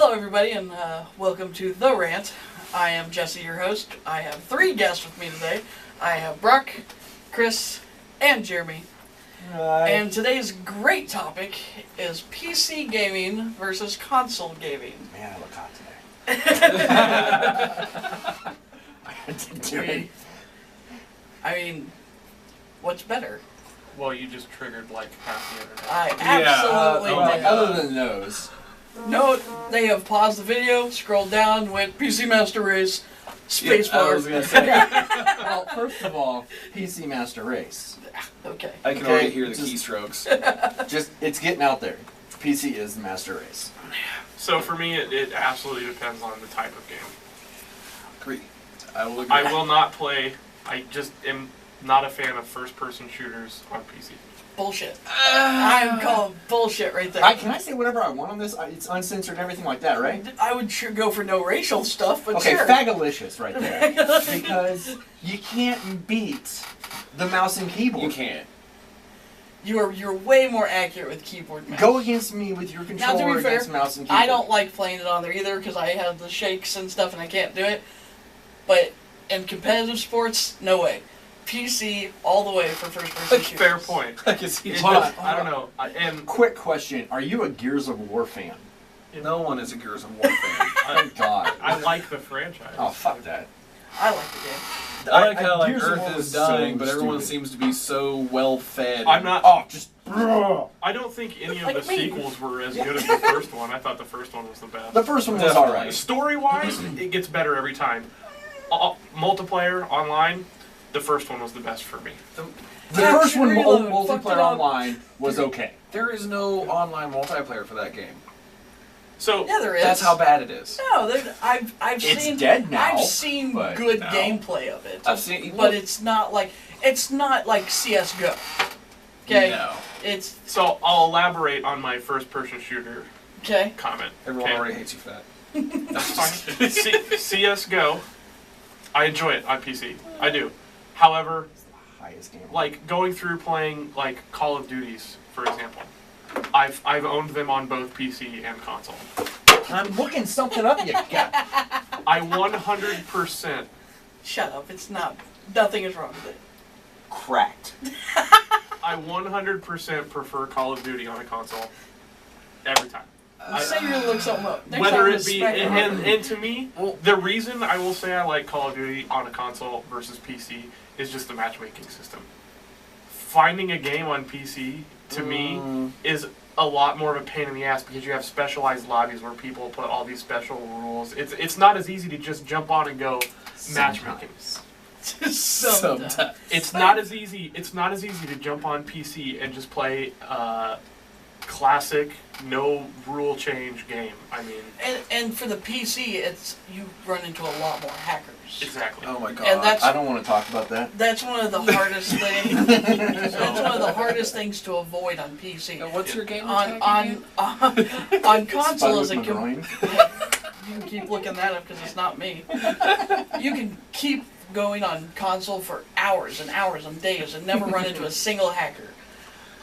Hello, everybody, and welcome to The Rant. I am Jesse, your host. I have 3 guests with me today. I have Brock, Chris, and Jeremy. Hi. And today's great topic is PC gaming versus console gaming. Man, I look hot today. I didn't do it. I mean, what's better? Well, you just triggered like half the internet. I absolutely did. Other than those. No, they have paused the video, scrolled down, went PC Master Race, spacebar. I was going to say. Well, first of all, PC Master Race. Okay. I can already hear the keystrokes. It's getting out there. PC is the Master Race. So for me, it absolutely depends on the type of game. Agree. I will agree. I will not play. I just am not a fan of first-person shooters on PC. Bullshit. I'm calling bullshit right there. Can I say whatever I want on this? It's uncensored and everything like that, right? I would sure go for no racial stuff, but Okay, sure. fagalicious right there. Because you can't beat the mouse and keyboard. You can't. You're way more accurate with keyboard and mouse. Go against me with your Now, to controller be fair, against mouse and keyboard. I don't like playing it on there either because I have the shakes and stuff and I can't do it. But in competitive sports, no way. PC all the way for first-person shooters. Fair point. I can see It Hold just- on, I don't know. And Quick question. Are you a Gears of War fan? No one is a Gears of War fan. Thank God. I like the franchise. Oh, fuck that. I like the game. I like how Gears of War Earth was is dying, so but everyone stupid. seems to be so well fed. I'm not. Oh, just... I don't think any of Like the me. sequels were as good as the first one. I thought the first one was the best. The first one was Definitely. alright. Story-wise, it gets better every time. Multiplayer online, the first one was the best for me. The first one, Reload, fucked it multiplayer up. online, was okay. There is no online multiplayer for that game. So Yeah, there is. That's how bad it is. No, I've It's seen. dead now, I've seen but good no. gameplay of it, I've seen. but it's not like CS:GO. Okay, No. it's So I'll elaborate on my first-person shooter okay. comment. Everyone okay? already hates you for that. That's fine. CS:GO, I enjoy it on PC. I do. However, Highest game. like going through playing like Call of Duties, for example, I've owned them on both PC and console. I'm looking something up, you got. I 100%. Shut up. It's not. Nothing is wrong with it. Cracked. I 100% prefer Call of Duty on a console every time. Say you're gonna look something up. Next Whether time it be, respect and to me, the reason I will say I like Call of Duty on a console versus PC is just the matchmaking system. Finding a game on PC, to me, is a lot more of a pain in the ass because you have specialized lobbies where people put all these special rules. It's not as easy to just jump on and go matchmaking. Sometimes. It's not as easy. It's not as easy to jump on PC and just play classic, no rule change game. I mean, And for the PC, it's you run into a lot more hackers. exactly. Oh my god. And that's I don't want to talk about that. that's one of the hardest things. That's one of the hardest things to avoid on PC. Now, what's your game? On console as Spud a with my groin. you can keep looking that up because it's not me. You can keep going on console for hours and hours and days and never run into a single hacker.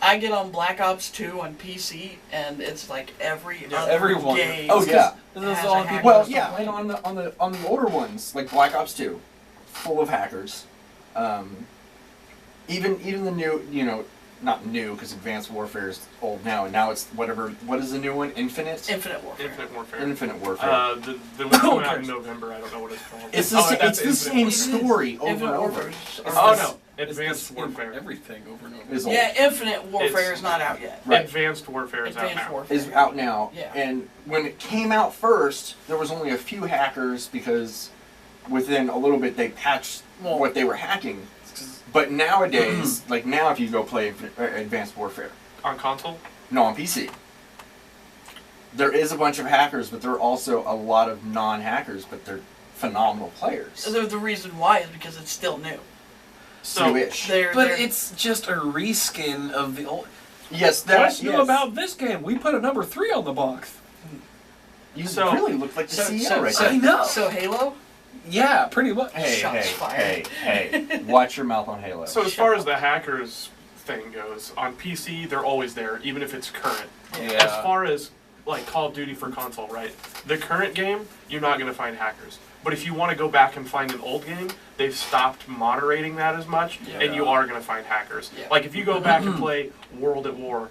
I get on Black Ops 2 on PC and it's like every other everyone. game. Oh, yeah. This is has all a hacker. people. Well, yeah, and on the older ones, like Black Ops 2, full of hackers. Even the new, not new because Advanced Warfare is old now, and now it's whatever. What is the new one? Infinite. Infinite Warfare. Infinite Warfare. Infinite Warfare. The one coming out in November. I don't know what it's called. It's that's the same Infinite. story over Infinite and over. Warfare. Oh It's- no, Advanced Warfare. Everything over and over. Is old. Yeah, Infinite Warfare It's- is not out yet. Right. Advanced Warfare is out Advanced now. Warfare Is out now, Yeah. and when it came out first, there was only a few hackers because within a little bit they patched what they were hacking. But nowadays, like now, if you go play Advanced Warfare, On console? no, on PC, there is a bunch of hackers, but there are also a lot of non-hackers, but they're phenomenal players. The reason why is because it's still new. So New-ish. But it's just a reskin of the old. Yes, that. What's new yes. about this game? We put a number 3 on the box. You So- really look like the CEO right I there. know. So Halo? Yeah, pretty much. Hey, Shots fired. hey! Watch your mouth on Halo. So as far as the hackers thing goes, on PC they're always there, even if it's current. Yeah. As far as like Call of Duty for console, right? The current game, you're not going to find hackers. But if you want to go back and find an old game, they've stopped moderating that as much, and you are going to find hackers. Yeah. Like if you go back and play World at War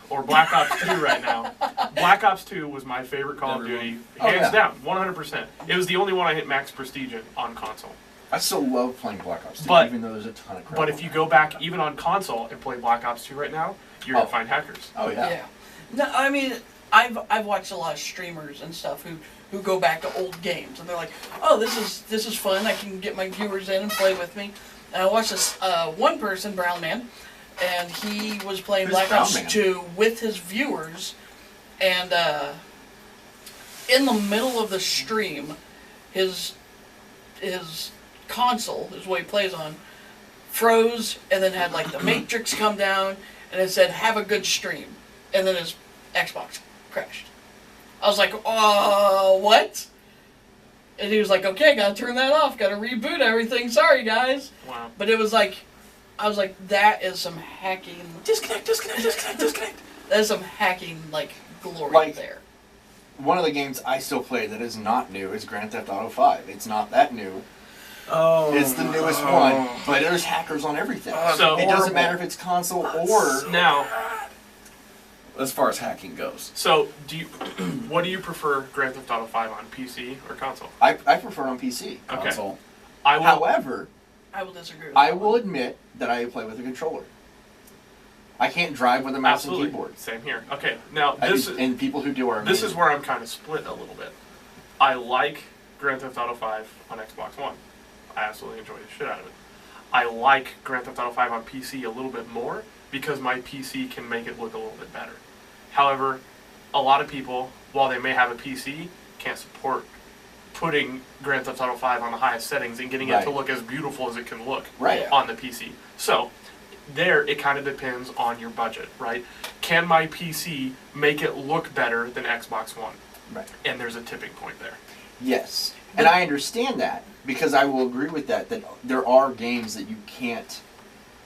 or Black Ops 2 right now, Black Ops 2 was my favorite Call of Duty, hands down, 100%. It was the only one I hit max prestige in on console. I still love playing Black Ops 2, But- even though there's a ton of crap. But if you go back even on console and play Black Ops 2 right now, you're going to find hackers. Oh yeah. Yeah. No, I mean, I've watched a lot of streamers and stuff who go back to old games, and they're like, oh, this is fun. I can get my viewers in and play with me. And I watched this one person, Brown Man, and he was playing Who's Black Brown Ops Man? 2 with his viewers, and in the middle of the stream, his console, is what he plays on, froze, and then had like the Matrix come down, and it said, have a good stream. And then his Xbox crashed. I was like, oh, what? And he was like, okay, gotta turn that off, gotta reboot everything, sorry guys. Wow. But it was like, I was like, that is some hacking. Disconnect. That is some hacking, like, glory Like- there. One of the games I still play that is not new is Grand Theft Auto 5. It's not that new. Oh. It's the newest one, but there's hackers on everything. So it doesn't matter if it's console or... now, As far as hacking goes. so what do you prefer Grand Theft Auto 5 on, PC or console? I prefer it on PC. Okay. Console. I will. However, I will disagree with I that will one. admit that I play with a controller. I can't drive with a mouse Absolutely. and keyboard. Same here. Okay. Now And people who do are this amazing. is where I'm kind of split a little bit. I like Grand Theft Auto 5 on Xbox One. I absolutely enjoy the shit out of it. I like Grand Theft Auto 5 on PC a little bit more because my PC can make it look a little bit better. However, a lot of people, while they may have a PC, can't support putting Grand Theft Auto 5 on the highest settings and getting it to Right. look as beautiful as it can look Right. on the PC. So, there it kind of depends on your budget, right? Can my PC make it look better than Xbox One? Right. And there's a tipping point there. Yes. And I understand that because I will agree with that there are games that you can't...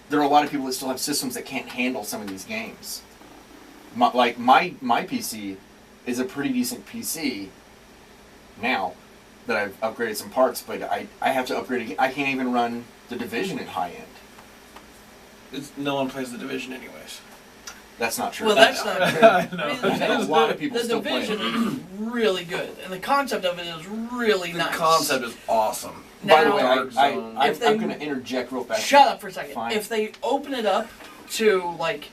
There are a lot of people that still have systems that can't handle some of these games. My PC is a pretty decent PC now that I've upgraded some parts, but I have to upgrade again. I can't even run The Division in high end. No one plays the Division anyways. That's not true. Well, that's not true. I know. I mean, A lot of people the still play it. Division is really good, and the concept of it is really The nice. concept is awesome. By the Now- way, Dark Zone. I'm If they- going to interject real fast. Shut up for a second. Fine. If they open it up to like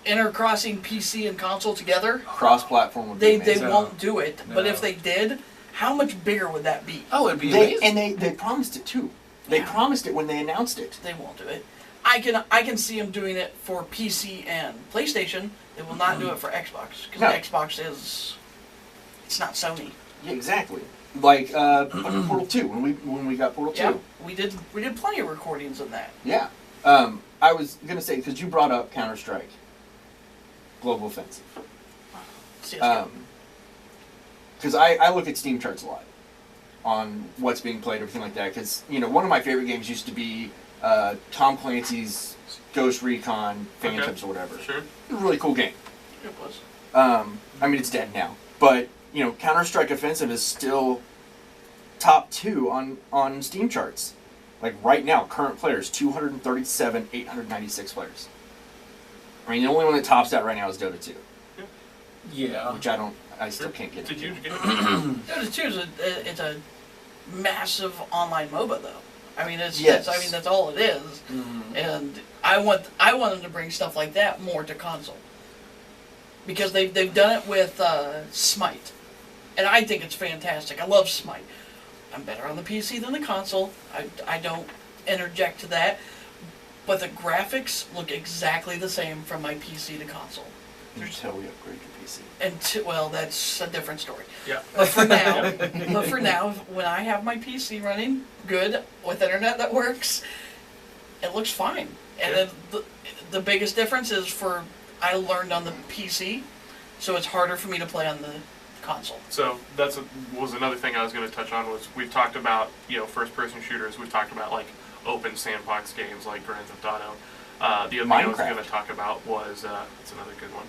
intercrossing PC and console together, Cross-platform would be they amazing. won't do it. But No. if they did, how much bigger would that be? Oh, it'd be amazing. They promised it too. They Yeah. promised it when they announced it. They won't do it. I can see them doing it for PC and PlayStation. They will not do it for Xbox because No. Xbox it's not Sony. Yeah, exactly. Like Portal 2 when we got Portal 2. Yeah, we did plenty of recordings of that. Yeah. I was gonna say because you brought up Counter-Strike, Global Offensive. CS:GO. Because I look at Steam charts a lot on what's being played, everything like that. Because one of my favorite games used to be Tom Clancy's Ghost Recon Phantoms or whatever. Sure. It was a really cool game. It was. I mean, it's dead now, but Counter-Strike Offensive is still top 2 on Steam charts. Like right now, current players 237, 896 players. I mean, the only one that tops that right now is Dota 2, Yeah. which I still can't get It's a into. huge game. Dota 2 it's a massive online MOBA though. I mean Yes. that's all it is. Mhm. And I want them to bring stuff like that more to console. Because they've done it with Smite. And I think it's fantastic. I love Smite. I'm better on the PC than the console. I don't interject to that. But the graphics look exactly the same from my PC to console. Until we upgrade your PC. And well, that's a different story. Yeah. But for now, when I have my PC running good with internet that works, it looks fine. And Yeah. then the biggest difference is I learned on the PC, so it's harder for me to play on the console. So was another thing I was going to touch on was we've talked about first-person shooters. We've talked about like open sandbox games like Grand Theft Auto. The other thing I was Minecraft. going to talk about was it's another good one.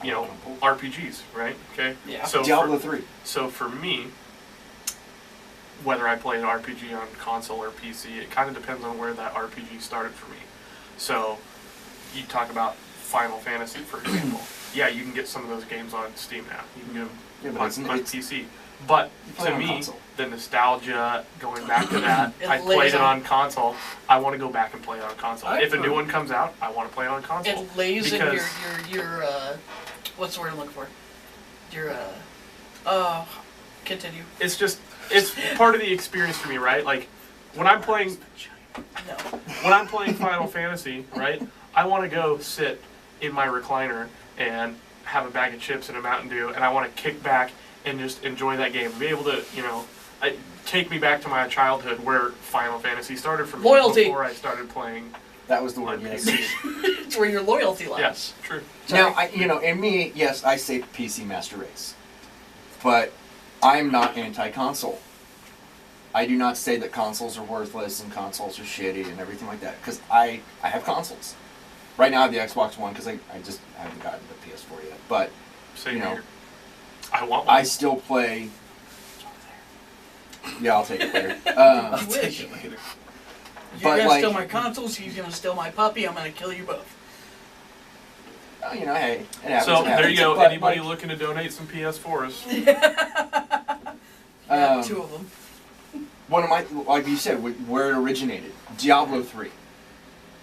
you know, RPGs, right? Okay. Yeah. So Diablo 3. So for me, whether I play an RPG on console or PC, it kind of depends on where that RPG started for me. So you talk about Final Fantasy, for example. Yeah, you can get some of those games on Steam now. You can get them but on PC. But play to on me, console. the nostalgia, going back to that, It I lays played it on- on console. I want to go back and play it on console. I If a new agree. one comes out, I want to play it on console. It lays in Because- your what's the word I'm looking for? Your continue. It's just, it's part of the experience for me, right? Like, when I'm playing No. when I'm playing Final Fantasy, right, I want to go sit in my recliner and have a bag of chips and a Mountain Dew, and I want to kick back and just enjoy that game. Be able to, you know, take me back to my childhood where Final Fantasy started for me. Loyalty. Before I started playing That was the on word, yes. PC. It's where your loyalty lies. Yes, true. Now, in me, yes, I say PC Master Race. But I'm not anti-console. I do not say that consoles are worthless and consoles are shitty and everything like that, because I have consoles. Right now I have the Xbox One, because I just haven't gotten the PS4 yet. But Same You know, here. I want one. I still play... Yeah, I'll take it later. I wish. Take it later. You're But, gonna like- steal my consoles, he's gonna steal my puppy, I'm gonna kill you both. You know, hey, it happens. So it there happens. you go. But, Anybody like, looking to donate some PS4s? Yeah, two of them. one of my, like you said, where it originated, Diablo 3.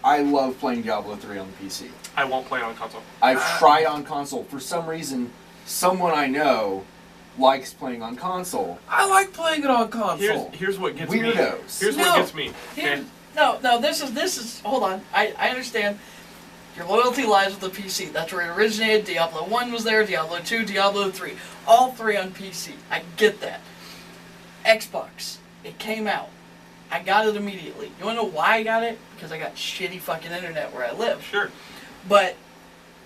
I love playing Diablo 3 on the PC. I won't play on console. I've tried on console. For some reason, someone I know likes playing on console. I like playing it on console. Here's what gets me. Weirdos. Here's No. what gets me. Here, Okay? no, this is, hold on, I understand. Your loyalty lies with the PC. That's where it originated. Diablo 1 was there, Diablo 2, Diablo 3. All three on PC. I get that. Xbox. It came out. I got it immediately. You wanna know why I got it? Because I got shitty fucking internet where I live. Sure. But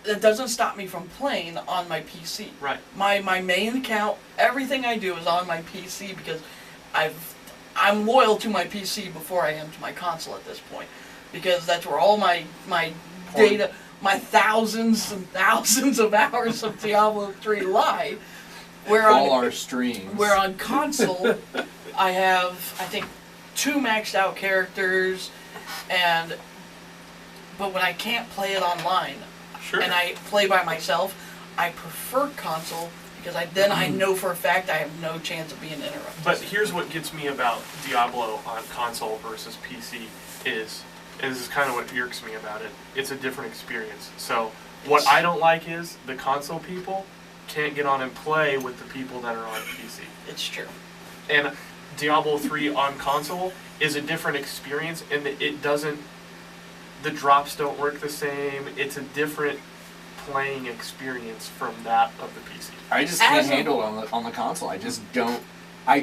that doesn't stop me from playing on my PC. Right. My main account, everything I do is on my PC because I'm loyal to my PC before I am to my console at this point. Because that's where all my data, my thousands and thousands of hours of Diablo 3 lie. Where All on, our streams. where on console, I have, I think, 2 maxed out characters, but when I can't play it online, Sure. and I play by myself, I prefer console because I know for a fact I have no chance of being interrupted. But here's what gets me about Diablo on console versus PC is, and this is kind of what irks me about it, it's a different experience. So what I don't like is the console people can't get on and play with the people that are on PC. It's true. And Diablo 3 on console is a different experience, and it doesn't, the drops don't work the same. It's a different playing experience from that of the PC. I just can't As a- handle it on the console. I just don't.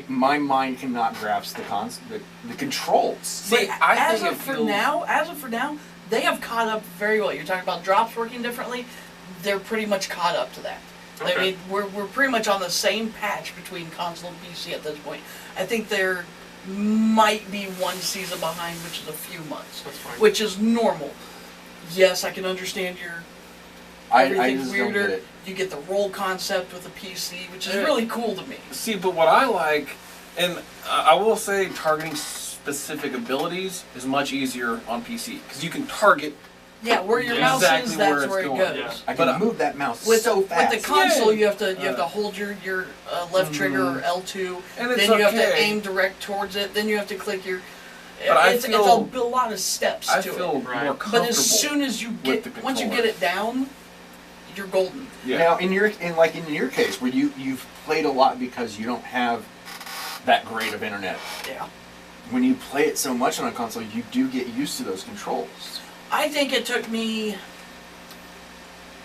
My mind cannot grasp the controls. See, But I as think of it for feels- now, they have caught up very well. You're talking about drops working differently. They're pretty much caught up to that. I Okay. mean, we're pretty much on the same patch between console and PC at this point. I think there might be one season behind, which is a few months, That's fine. which is normal. Yes, I can understand your I everything's just don't get weirder. it. You get the roll concept with the PC, which is Yeah. really cool to me. See, but what I like, and I will say targeting specific abilities is much easier on PC. Because you can target, Yeah, where your Yeah. mouse Exactly is, where that's it's where it going. goes. Yeah. I can But, move that mouse With, so fast. with the console, Yeah. you have to hold your left trigger or L2. and it's Then you have to okay. aim direct towards it. Then you have to click your. But I it's feel- a lot of steps I to feel it. Right. more But comfortable. But as soon as you with get the once you controller. get it down, you're golden. Yeah. Now, in your case, where you've played a lot because you don't have that great of internet. Yeah. When you play it so much on a console, you do get used to those controls. I think it took me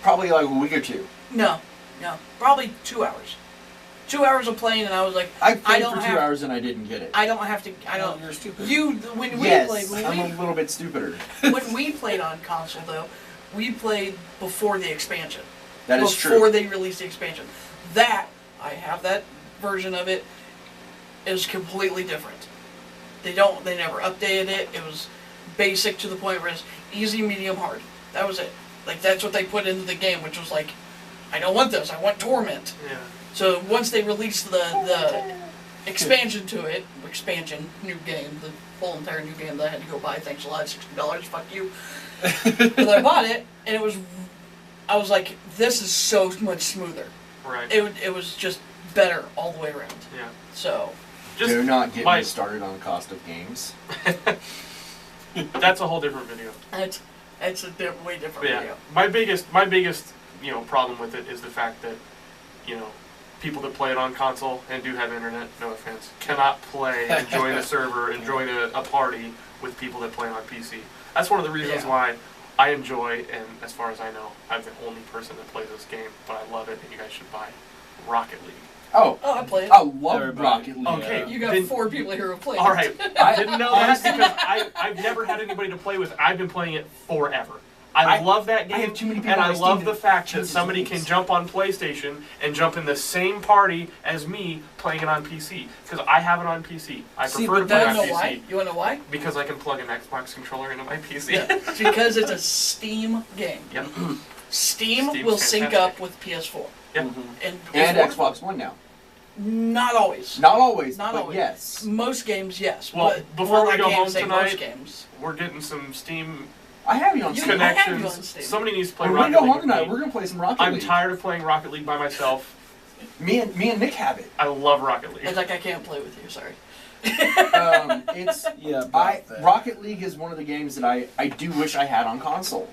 Probably like a week or two. no, probably 2 hours. 2 hours of playing, and I was like, I played don't for 2 have- hours and I didn't get it. I don't have to. I don't. You're stupid. When we Yes, played, when I'm we a little bit stupider. when we played on console though, we played before the expansion. That is Before true. they released the expansion. That, I have that version of it, is completely different. They never updated it. It was basic to the point where it's easy, medium, hard. That was it. Like, that's what they put into the game, which was like I don't want this. I want Torment. Yeah. So once they released the expansion to it, new game, the whole entire new game that I had to go buy, thanks a lot, $60, fuck you. But I bought it, and I was like, this is so much smoother. Right. It was just better all the way around. Yeah. So. Do not get me started on cost of games. That's a whole different video. It's a way different video. My biggest problem with it is the fact that, people that play it on console and do have internet, no offense, cannot play and join a server and join a party with people that play on PC. That's one of the reasons why I enjoy, and as far as I know, I'm the only person that plays this game, but I love it, and you guys should buy Rocket League. Oh, I play it. I love Rocket League. Okay, you got 4 people here who play it. All right, I didn't know that because I've never had anybody to play with. I've been playing it forever. I love that game, I have too many people and I on love Steam the that fact that changes somebody games. can jump on PlayStation and jump in the same party as me playing it on PC. Because I have it on PC. I prefer to play on PC. Why? You want to know why? Because I can plug an Xbox controller into my PC. Yeah, because it's a Steam game. Yep. Steam Steam's will sync fantastic. up with PS4. Yep. And Xbox One now. Not always. Not always, Not but always. yes. Most games, yes. Well, but before we I go can't home say tonight, most games. We're getting some Steam I have you on You Steam. can- I have you on connections. Steam. Somebody needs to play We're Rocket gonna go League home with tonight. me. We're gonna play some Rocket I'm League. tired of playing Rocket League by myself. Me and Nick have it. I love Rocket League. It's like I can't play with you, sorry. It's Yeah, Rocket League is one of the games that I do wish I had on console.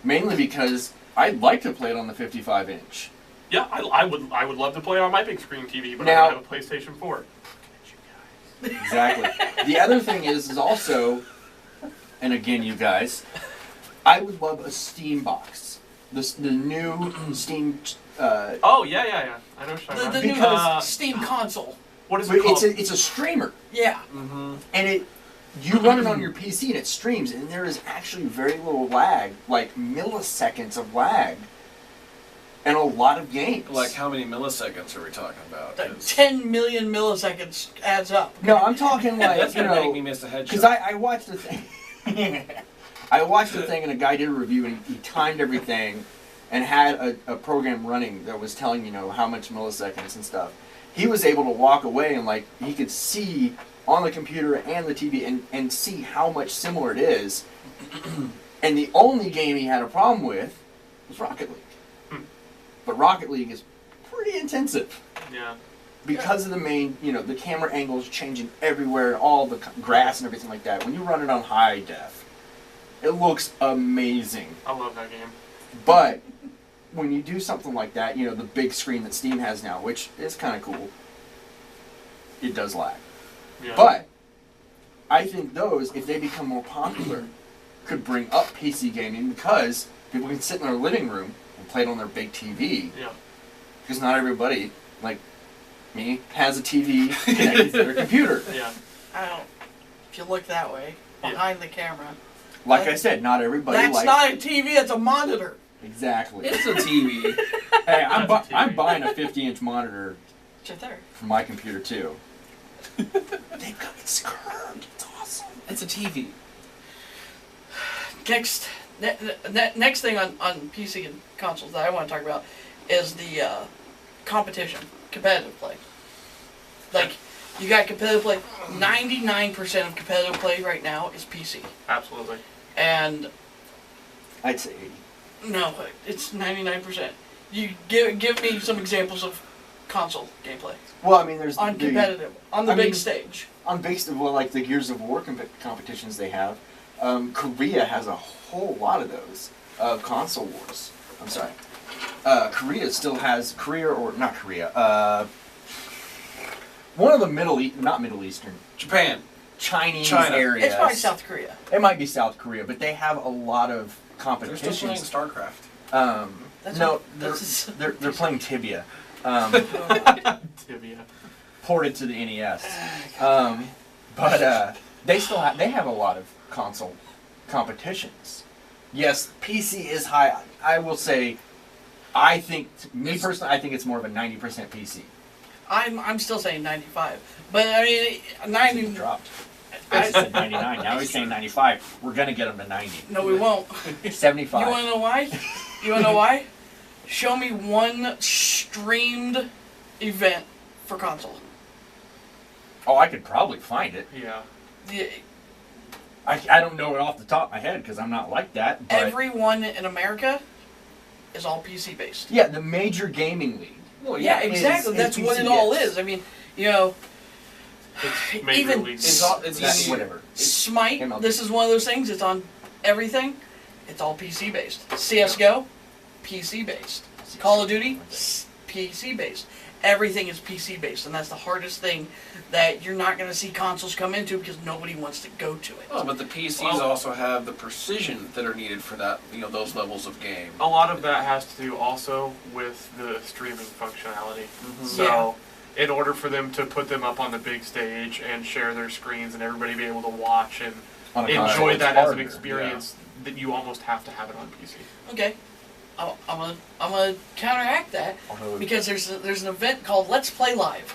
Mainly because I'd like to play it on the 55-inch. Yeah, I would love to play it on my big screen TV, but I Now- don't have a PlayStation 4. Exactly. The other thing is also, and again, you guys, I would love a Steam box. The new Steam. Oh yeah. I know what you're talking The about. new Because- Steam console. What is it called? it's a streamer, Yeah. and you run it on your PC and it streams, and there is actually very little lag, like milliseconds of lag, and a lot of games. Like how many milliseconds are we talking about? Like 10 million milliseconds adds up. No, I'm talking like That's you gonna make know, me miss a headshot. because I watched the thing. I watched the thing, and a guy did a review, and he timed everything, and had a program running that was telling how much milliseconds and stuff. He was able to walk away and like he could see on the computer and the TV and see how much similar it is. And the only game he had a problem with was Rocket League. But Rocket League is pretty intensive Yeah. because of the main, the camera angles changing everywhere and all the grass and everything like that. When you run it on high def, it looks amazing. I love that game. But when you do something like that, the big screen that Steam has now, which is kind of cool, it does lag. Yeah. But I think those, if they become more popular, could bring up PC gaming because people can sit in their living room and play it on their big TV. Yeah. Because not everybody, like me, has a TV connected to their computer. Yeah. I don't. If you look that way, behind the camera. Like I said, not everybody That's likes... not a TV, that's a monitor. Exactly. It's a TV. Hey, I'm That's a TV. buying a 50-inch monitor It's right there. for my computer too. They've got it curved. It's awesome. It's a TV. Next thing on PC and consoles that I want to talk about is the competition, competitive play. Like, you got competitive play. 99% of competitive play right now is PC. Absolutely. And I'd say 80. no, it's 99%. You give me some examples of console gameplay Well, I mean, there's on the, competitive on the I big mean- stage. on based of like the Gears of War competitions they have. Korea has a whole lot of those console wars. I'm sorry. Korea still has one of the not Middle Eastern, Japan. Chinese China. areas. It's probably South Korea. It might be South Korea, but they have a lot of They're still playing competitions. StarCraft. That's No, what- that's they're playing Tibia, Tibia. ported to the NES. But they have a lot of console competitions. Yes, PC is high. I will say, I think personally, I think it's more of a 90% PC. I'm still saying 95, but I mean 90. He dropped. I said 99. Now he's saying 95. We're gonna get him to 90. No, we won't. 75. You want to know why? You want to know why? Show me one streamed event for console. Oh, I could probably find it. Yeah. The, I don't know it off the top of my head because I'm not like that. But everyone in America is all PC based. yeah, the major gaming league. Well, Yeah, exactly. is That's what it PC, all yes. is. I mean, you know, It's Major even League. It's That's easy. whatever. Smite, MLB. this is one of those things. It's on everything. It's all PC based. CS:GO, PC based. Call of Duty, PC based. Everything is PC based, and that's the hardest thing that you're not going to see consoles come into because nobody wants to go to it. Oh, but the PCs Well- also have the precision that are needed for that, those levels of game. A lot of that has to do also with the streaming functionality. Mhm. So, in order for them to put them up on the big stage and share their screens and everybody be able to watch and On a console, enjoy it's that as an harder, experience, that you almost have to have it on PC. Okay, I'm gonna counteract that Although- because there's an event called Let's Play Live.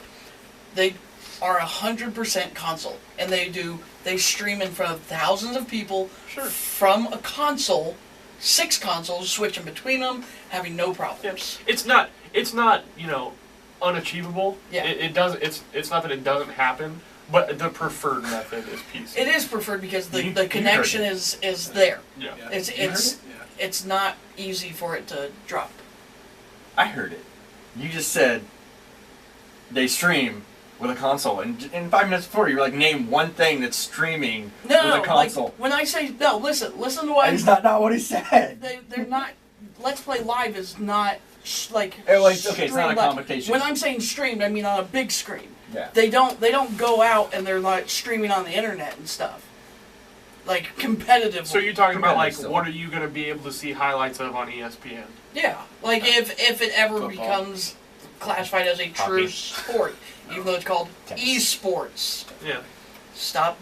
They are 100% console, and they stream in front of thousands of people Sure. from a console, 6 consoles, switching between them, having no problems. It's not unachievable. Yeah. It does. It's not that it doesn't happen, but the preferred method is PC. It is preferred because the You connection heard is there. Yeah. Yeah. It's You heard it's it? Yeah. it's not easy for it to drop. I heard it. You just said they stream with a console, and in 5 minutes before you were like, name one thing that's streaming No, with a like console. when I say no, listen to what And it's not what he said. they're not. Let's Play Live is not like. Oh, like, okay, it's not a streamed live. competition. When I'm saying streamed, I mean on a big screen. Yeah. They don't go out and they're like streaming on the internet and stuff. Like competitively. So you're talking about like, Competitive what are you going to be able to see highlights of on ESPN? Yeah, like if it ever Football. becomes classified as a true Hockey. sport, even though it's called Tennis. esports. Yeah. Stop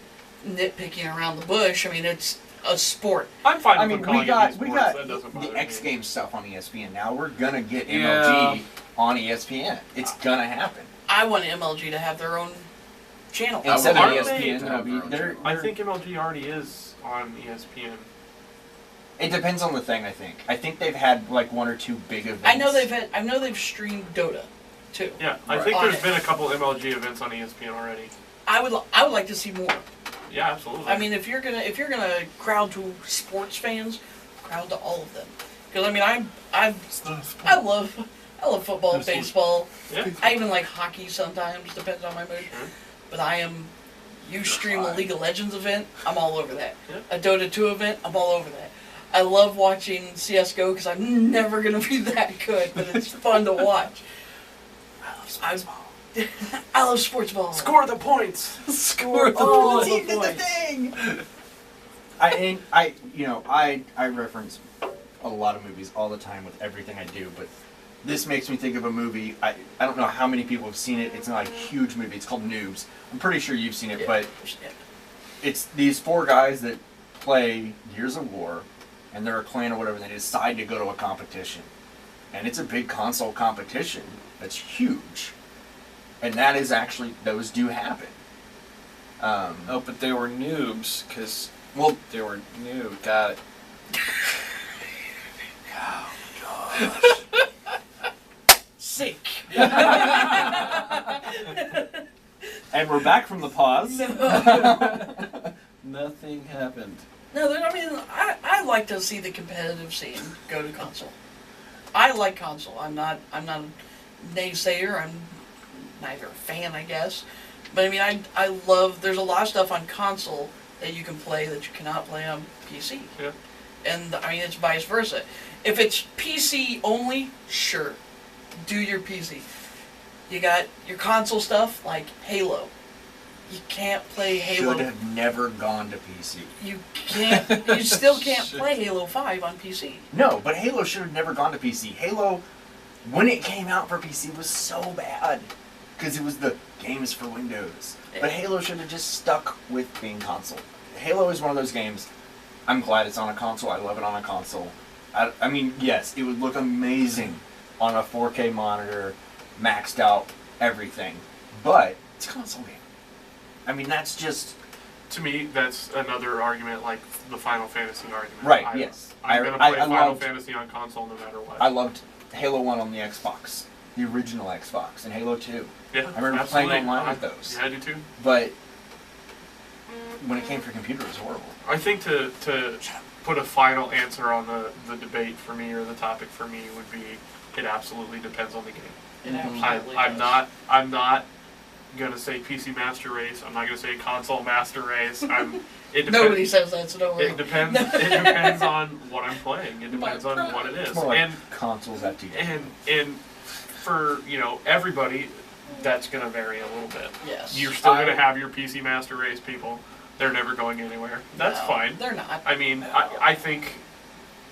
nitpicking around the bush. I mean, it's a sport. I'm fine I with mean, them calling we got it we esports. got That doesn't bother the me. X Games stuff on ESPN now. We're gonna get Yeah. MLG on ESPN. It's gonna happen. I want MLG to have their own channel. I Instead of would love ESPN, to it'll have be their own they're, channel. I they're- think MLG already is on ESPN. it depends on the thing. I think they've had like 1 or 2 big events. I know they've streamed Dota, too. Yeah, I Right. think On there's it. been a couple MLG events on ESPN already. I would like to see more. Yeah, absolutely. I mean, if you're gonna crowd to sports fans, crowd to all of them. Because I mean, I love football, It's sports. baseball. yeah. I even like hockey sometimes, depends on my mood. Sure. But you stream a fine. League of Legends event, I'm all over that. Yeah. A Dota 2 event, I'm all over that. I love watching CS:GO because I'm never gonna be that good, but it's fun to watch. I love sports ball. Score the points. Score Oh, the the team did the points. thing. I reference a lot of movies all the time with everything I do, but this makes me think of a movie. I don't know how many people have seen it. It's not a huge movie. It's called Noobs. I'm pretty sure you've seen it, but it's these 4 guys that play Gears of War, and they're a clan or whatever, and they decide to go to a competition. And it's a big console competition that's huge. And that is actually, those do happen. Oh, but they were noobs because Well, they were new. Got it. Sick. and we're back from the pause. Nothing happened. No, I mean, I like to see the competitive scene go to console. I like console. I'm not a naysayer. I'm neither a fan, I guess. But I mean, I love. There's a lot of stuff on console that you can play that you cannot play on PC. Yeah. And I mean, it's vice versa. If it's PC only, sure, do your PC. You got your console stuff like Halo. You can't play Halo. Should have never gone to PC. You can't. You still can't play Halo 5 on PC. No, but Halo should have never gone to PC. Halo, when it came out for PC, was so bad. Because it was the games for Windows. But Halo should have just stuck with being console. Halo is one of those games, I'm glad it's on a console. I love it on a console. I mean, yes, it would look amazing on a 4K monitor, maxed out, everything. But it's a console game. I mean, that's just to me, that's another argument, like the Final Fantasy argument. Right, yes. I'm going to play Final Fantasy on console no matter what. I loved Halo 1 on the Xbox, the original Xbox, and Halo 2. Yeah, I remember absolutely. playing online with those. Yeah, I do too. But when it came for computer, it was horrible. I think to put a final answer on the debate for me, or the topic for me, would be it absolutely depends on the game. It absolutely I'm not gonna say PC Master Race. I'm not gonna say console Master Race. It depends. Nobody says that, so don't worry. It depends. It depends on what I'm playing. It depends on what it is. It's more like And consoles FT. and for everybody, that's gonna vary a little bit. Yes. You're still gonna have your PC Master Race people. They're never going anywhere. That's No, fine. They're not. I mean, I think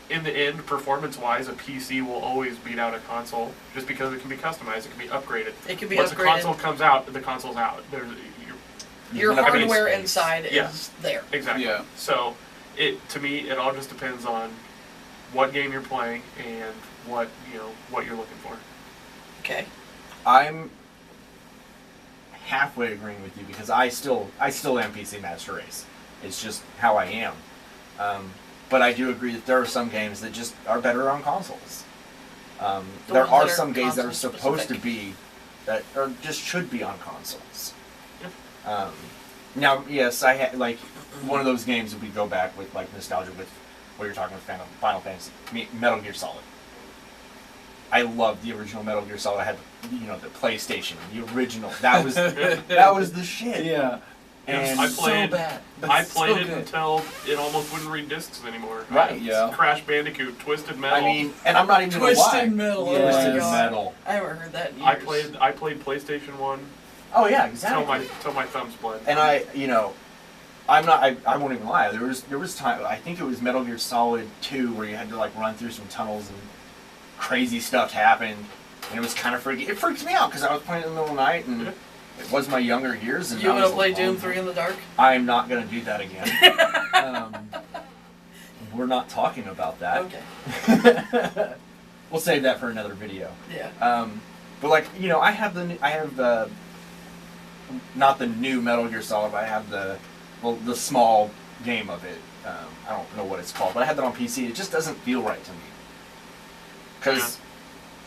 in the end, performance-wise, a PC will always beat out a console just because it can be customized, it can be upgraded. It can be Once upgraded. the console comes out, the console's out. Your You're gonna have hardware space. inside Yeah. is there. Exactly. Yeah. So, to me, it all just depends on what game you're playing and what you're looking for. Okay. I'm halfway agreeing with you because I still am PC Master Race. It's just how I am. But I do agree that there are some games that just are better on consoles. The There ones are that are some games that are console supposed to specific. be, that are just should be on consoles. Yeah. Now, yes, like one of those games that we go back with, like nostalgia with what you're talking with Final Fantasy, Metal Gear Solid. I loved the original Metal Gear Solid. I had the PlayStation, the original. That was the shit. Yeah. And I played. so bad. I played So it good. until it almost wouldn't read discs anymore. Right, yeah. Crash Bandicoot, Twisted Metal. I mean, and I'm not even gonna lie. Twisted Metal. Yeah. Oh my Twisted God. Metal. I haven't heard that in years. I played PlayStation 1 Oh yeah, till exactly. my thumbs bled. And I won't even lie. There was time. I think it was Metal Gear Solid 2 where you had to like run through some tunnels and crazy stuff happened, and it was kind of freaky. It freaks me out because I was playing in the middle of the night and it was my younger years. And You I want to was play like, Doom oh, 3 in the dark? I am not gonna do that again. We're not talking about that. Okay. We'll save that for another video. Yeah. But like I have not the new Metal Gear Solid, but I have the small game of it. I don't know what it's called, but I had that on PC. It just doesn't feel right to me because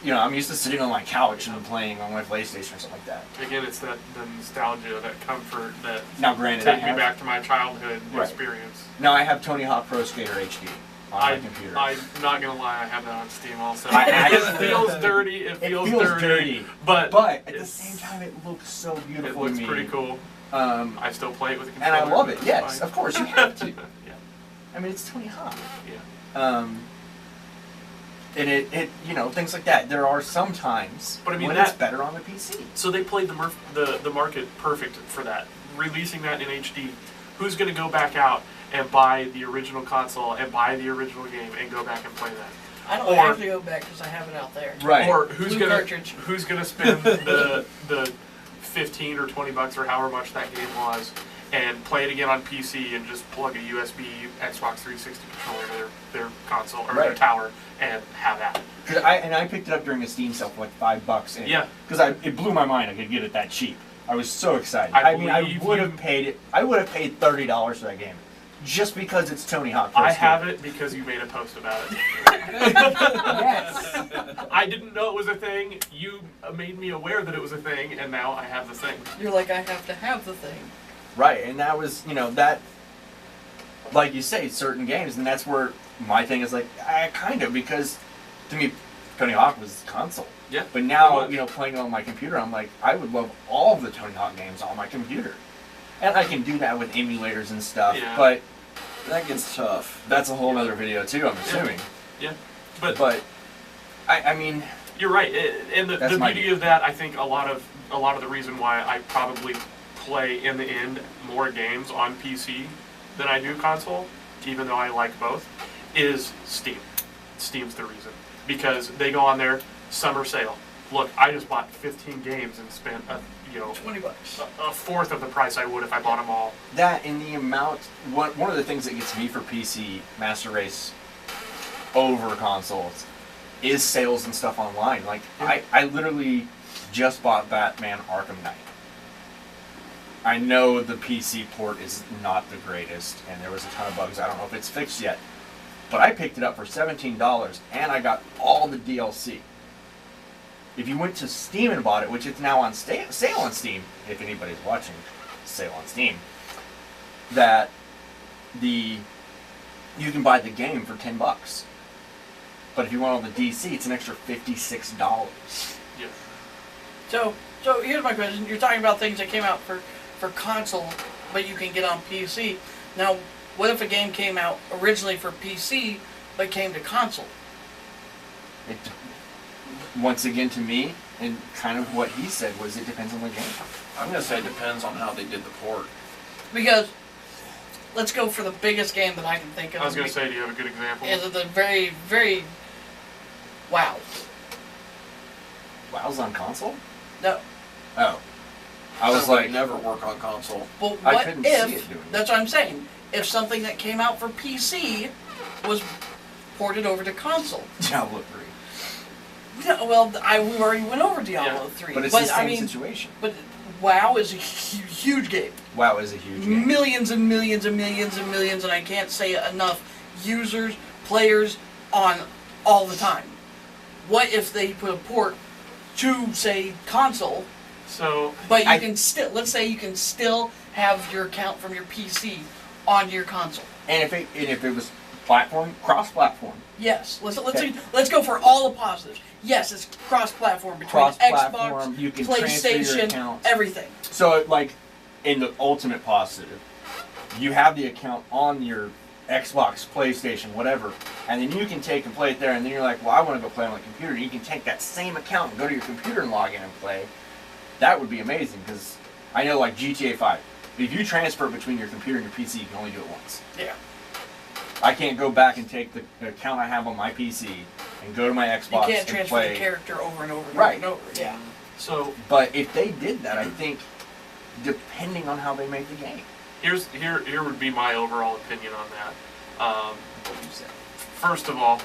I'm used to sitting on my couch and playing on my PlayStation or something like that. Again, it's the nostalgia, that comfort, that Now, granted, takes me back to my childhood Right. experience. Now I have Tony Hawk Pro Skater HD on my computer. I'm not gonna lie, I have that on Steam also. I- It feels dirty. It feels dirty. But But at the it's- same time, it looks so it beautiful looks to me. pretty cool. I still play it with a And controller. I love it. which is Yes, fine. of course you have to. Yeah. I mean, it's Tony Hawk. Yeah. And it things like that. There are some times But I mean, when that- it's better on the PC. So they played the market perfect for that. Releasing that in HD. Who's going to go back out and buy the original console and buy the original game and go back and play that? I don't Or- have to go back because I have it out there. Right. Or who's Blue gonna cartridge. spend the $15 or $20 or however much that game was and play it again on PC and just plug a USB Xbox 360 controller to their console or their Right. tower and have that. Because I picked it up during a Steam sale for like $5. And Yeah. Because it blew my mind I could get it that cheap. I was so excited. I I believe would you- have paid it. I would have paid $30 for that game, just because it's Tony Hawk. Pro I Skater. have it because you made a post about it. Yes. I didn't know it was a thing. You made me aware that it was a thing, and now I have the thing. You're like, I have to have the thing. Right, and that was that. Like you say, certain games, and that's where my thing is like, kind of, because to me, Tony Hawk was console. Yeah. But now, it was. playing it on my computer, I'm like, I would love all of the Tony Hawk games on my computer. And I can do that with emulators and stuff, Yeah. but That gets tough. that's a whole other video too, I'm assuming. Yeah. But I mean, you're right, and the That's my beauty view. of that, I think a lot of the reason why I probably play in the end more games on PC than I do console, even though I like both, is Steam. Steam's the reason, because they go on their summer sale. Look, I just bought 15 games and spent $20. a fourth of the price I would if I bought them all. that in the amount, one of the things that gets me for PC Master Race over consoles is sales and stuff online. Like, Yeah. I literally just bought Batman Arkham Knight. I know the PC port is not the greatest, and there was a ton of bugs. I don't know if it's fixed yet, but I picked it up for $17, and I got all the DLC. If you went to Steam and bought it, which it's now on sale on Steam, if anybody's watching, sale on Steam, that you can buy the game for $10. But if you want all the DC, it's an extra $56. Yeah. So here's my question. You're talking about things that came out for console, but you can get on PC. Now, what if a game came out originally for PC, but came to console? It, once again, to me, and kind of what he said was it depends on the game. I'm gonna say it depends on how they did the port. Because, let's go for the biggest game that I can think of. I was going to say, do you have a good example? Is the very, very... WoW. WoW's on console? No. Oh. I was That would like, never work on console. But I what couldn't see if, it doing that's what I'm saying, if something that came out for PC was ported over to console? Diablo 3. Yeah, well, we already went over Diablo Yeah. 3. But it's the same I mean, situation. But WoW is a huge game. WoW is a huge game. Millions and millions and millions and millions, and I can't say enough users, players on all the time. What if they put a port to, say, console, So, but you can still, let's say you can still have your account from your PC on your console? And if it was platform, cross-platform. Yes. Okay. Let's go for all the positives. Yes, it's cross-platform between Cross-platform, Xbox, you can transfer your PlayStation, account. everything. So, like, in the ultimate positive, you have the account on your Xbox, PlayStation, whatever, and then you can take and play it there, and then you're like, well, I want to go play on my computer. You can take that same account and go to your computer and log in and play. That would be amazing, because I know, like, GTA 5, if you transfer it between your computer and your PC, you can only do it once. Yeah. I can't go back and take the account I have on my PC and go to my Xbox You can't and transfer play. the character over and over and Right. over and over. Yeah. so But if they did that, I think, depending on how they make the game. here would be my overall opinion on that. What you said. First of all,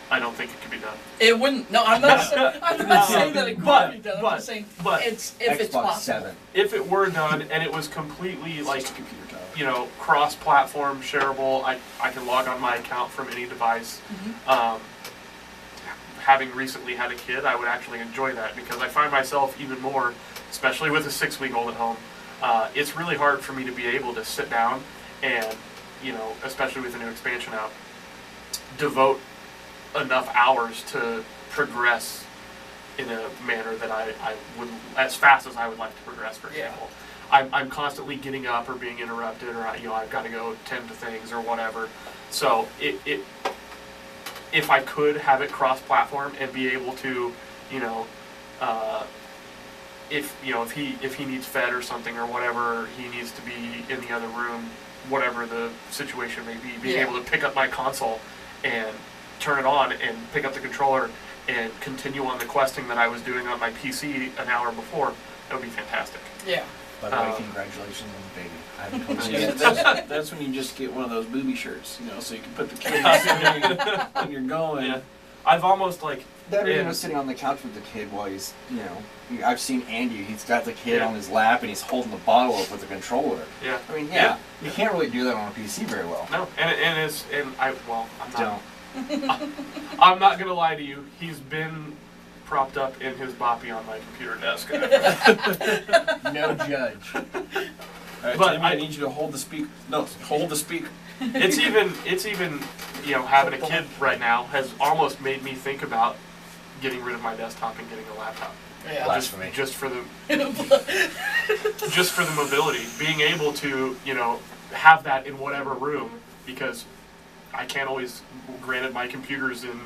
I don't think it could be done. It wouldn't. No, I'm not saying that it But- couldn't be done. I'm but- just saying but it's if it's Xbox possible. 7. If it were done and it was completely like, Computer tower. you know, cross-platform, shareable, I can log on my account from any device. Having recently had a kid, I would actually enjoy that because I find myself even more, especially with a 6-week-old at home, it's really hard for me to be able to sit down and, you know, especially with the new expansion out, devote enough hours to progress in a manner that I would, as fast as I would like to progress, for Yeah. example. I'm constantly getting up or being interrupted, or you know, I've got to go tend to things or whatever. So if I could have it cross-platform and be able to, you know, if he needs fed or something or whatever, he needs to be in the other room, whatever the situation may be, being Yeah. able to pick up my console and turn it on and pick up the controller and continue on the questing that I was doing on my PC an hour before, that would be fantastic. Yeah. By the way, Um, congratulations on the baby. I haven't told you Yeah, yet. that's when you just get one of those booby shirts, you know, so you can put the kids when you're going. Yeah. I've almost like, That Yeah. man was sitting on the couch with the kid while he's, you know, I've seen Andy. He's got the kid Yeah. on his lap and he's holding the bottle up with the controller. yeah, I mean, yeah, you can't really do that on a PC very well. no, I'm not. Don't. I'm not gonna lie to you. He's been propped up in his boppy on my computer desk. No judge. All right, But Timmy, I I- need you to hold the speak. No, hold the speak. It's even you know, having a kid right now has almost made me think about getting rid of my desktop and getting a laptop. Yeah. Blasphemy. Just for the just for the mobility, being able to, you know, have that in whatever room, because I can't always. Granted, my computer's in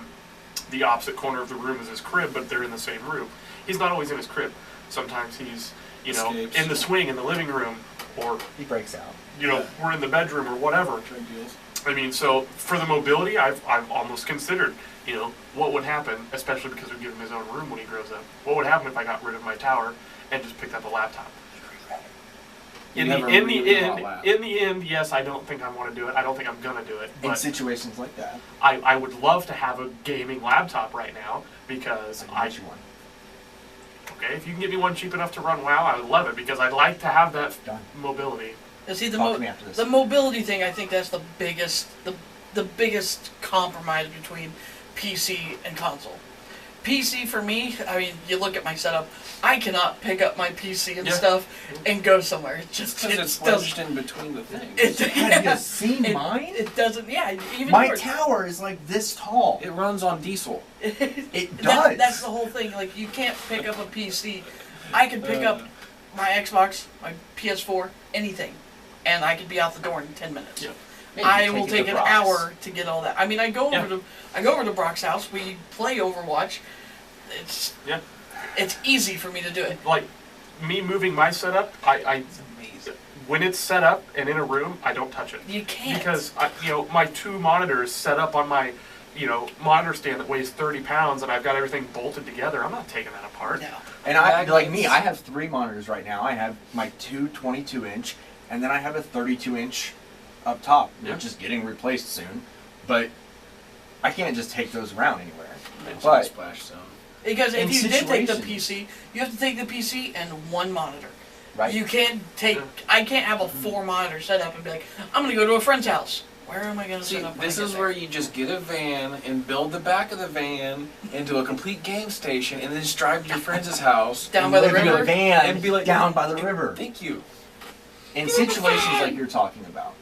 the opposite corner of the room as his crib, but they're in the same room. He's not always in his crib. Sometimes he's, you know, Escapes. in the swing in the living room, or He breaks out. you know, we're in the bedroom or whatever. Drug deals. I mean, so for the mobility, I've almost considered, you know, what would happen, especially because we give him his own room when he grows up. What would happen if I got rid of my tower and just picked up a laptop? You In never the really end, allow. in the end, yes, I don't think I want to do it. I don't think I'm gonna do it. In But situations like that, I would love to have a gaming laptop right now because I can get you one. Okay, if you can get me one cheap enough to run WoW, I would love it because I'd like to have that Done. mobility. And see, Talk to me after this. the mobility thing, I think that's the biggest compromise between PC and console. PC for me, I mean, you look at my setup, I cannot pick up my PC and Yeah. stuff and go somewhere. It just Because it it's doesn't. wedged in between the things. Have you seen it, mine? It doesn't. Yeah, even My yours. tower is like this tall. It runs on diesel. It does. That's the whole thing. Like, you can't pick up a PC. I can pick up my Xbox, my PS4, anything, and I could be out the door in 10 minutes. Yeah. Maybe I will it take to an Brock's. hour to get all that. I mean, I go Yeah. over to Brock's house. We play Overwatch. It's Yeah. it's easy for me to do it. Like me moving my setup, I when it's set up and in a room, I don't touch it. You can't. Because my 2 monitors set up on my monitor stand that weighs 30 pounds and I've got everything bolted together. I'm not taking that apart. No. And I, like me, Magnets. I have 3 monitors right now. I have my 2 22-inch, and then I have a 32-inch up top, Yeah. which is getting replaced soon. But I can't just take those around anywhere. It's But- a splash zone. Because if In you did take the situations- PC, you have to take the PC and 1 monitor. Right? You can't take. Yeah. I can't have a 4 monitor setup and be like, I'm gonna go to a friend's house. Where am I gonna See, set up? when this I get is there? where you just get a van and build the back of the van into a complete game station and then just drive to your friend's house. Down and by the live in river? a van and be like, down by the river. Thank you. In situations like you're talking about,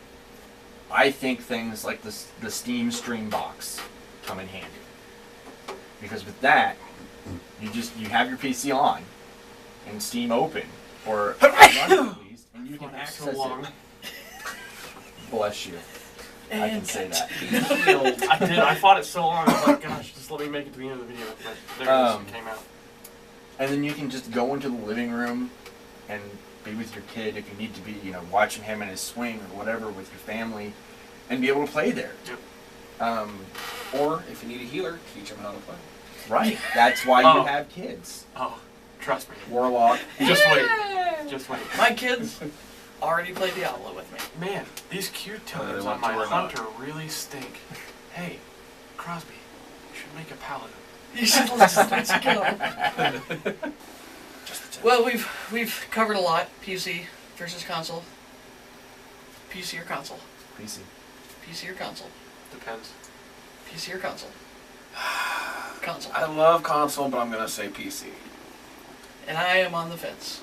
I think things like the Steam Stream Box come in handy. Because with that, you have your PC on and Steam open or running at least, and you can Fought it access so long. it. Bless you. I can And say that. I did. I fought it so long. I was like, gosh, just let me make it to the end of the video. But there it is. It came out. And then you can just go into the living room and be with your kid if you need to be, watching him in his swing or whatever with your family, and be able to play there. Yep. Or if you need a healer, teach them how to play. Right. That's why Oh. you have kids. Oh, trust me. Warlock. Just wait. Just wait. my kids already play Diablo with me. Man, these cute they totems want on my to or not? hunter really stink. Hey, Crosby, you should make a paladin. You should let's go. Well, we've covered a lot. PC versus console. PC or console. PC. PC or console. Depends. PC or console. Console. I love console, but I'm going to say PC. And I am on the fence.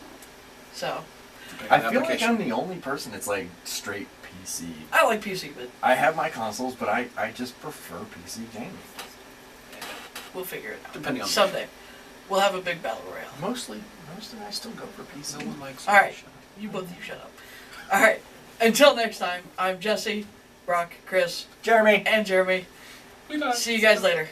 So, depending I on feel like application. I'm the only person that's like straight PC. I like PC, but I have my consoles, but I just prefer PC gaming. we'll figure it out. Depending on the Someday. We'll have a big battle royale. Mostly I still go for PC. No one likes All right. shut up. You both you shut up. Alright. Until next time, I'm Jesse, Brock, Chris, Jeremy. and Jeremy. We done. See you guys later.